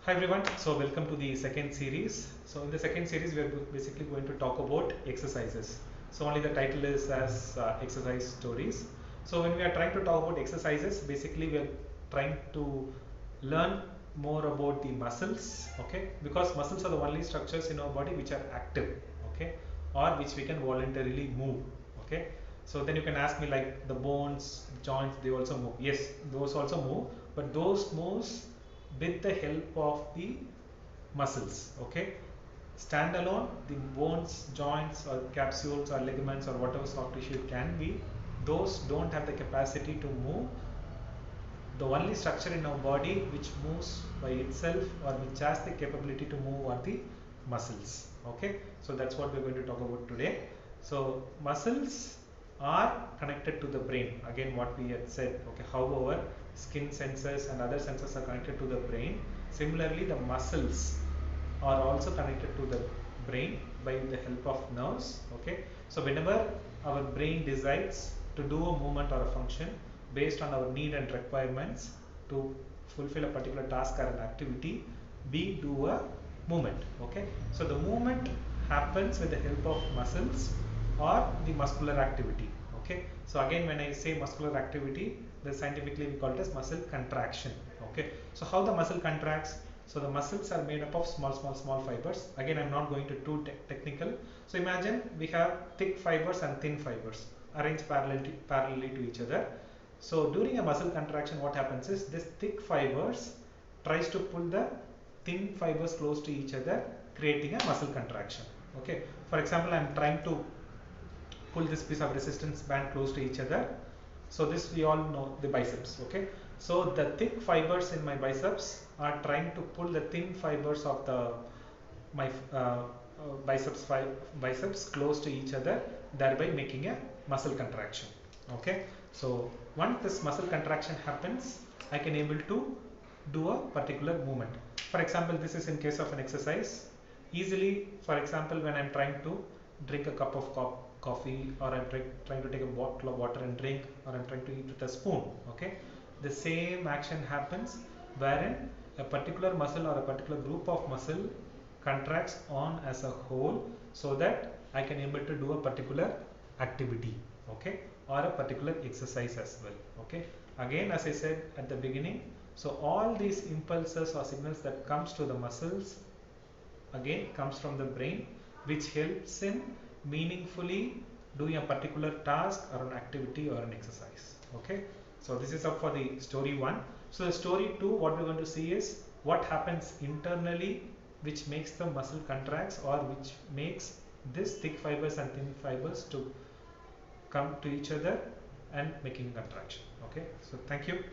Hi everyone, so welcome to the second series. So in the second series we are basically going to talk about exercises. So only the title is as exercise stories. So when we are trying to talk about exercises, basically we are trying to learn more about the muscles, okay, because muscles are the only structures in our body which are active, okay, or which we can voluntarily move, okay. So then you can ask me, like, the bones, joints, they also move. Yes, those also move, but those moves with the help of the muscles, okay. Standalone, the bones, joints or capsules or ligaments or whatever soft tissue it can be, those don't have the capacity to move. The only structure in our body which moves by itself or which has the capability to move are the muscles, okay. So that's what we're going to talk about today. So muscles are connected to the brain, again what we had said, okay. However, skin sensors and other sensors are connected to the brain. Similarly, the muscles are also connected to the brain by the help of nerves, okay. So whenever our brain decides to do a movement or a function based on our need and requirements to fulfill a particular task or an activity, we do a movement, okay. So the movement happens with the help of muscles or the muscular activity, okay. So again, when I say muscular activity, the scientifically we call it as muscle contraction, okay. So how the muscle contracts? So the muscles are made up of small fibers. Again, I'm not going to too technical. So imagine we have thick fibers and thin fibers arranged parallelly to each other. So during a muscle contraction, what happens is this thick fibers tries to pull the thin fibers close to each other, creating a muscle contraction. Okay. For example, I'm trying to pull this piece of resistance band close to each other. So this we all know, the biceps, okay. So the thick fibers in my biceps are trying to pull the thin fibers of the my biceps close to each other, thereby making a muscle contraction, okay. So once this muscle contraction happens, I can able to do a particular movement. For example, this is in case of an exercise. Easily, for example, when I'm trying to drink a cup of coffee, or I'm trying to take a bottle of water and drink, or I'm trying to eat with a spoon, okay. The same action happens wherein a particular muscle or a particular group of muscle contracts on as a whole, so that I can able to do a particular activity, okay, or a particular exercise as well, okay. Again, as I said at the beginning, so all these impulses or signals that comes to the muscles again comes from the brain, which helps in meaningfully doing a particular task or an activity or an exercise, okay. So this is up for the story 1. So the story 2, what we're going to see is what happens internally which makes the muscle contracts, or which makes this thick fibers and thin fibers to come to each other and making contraction, okay. So thank you.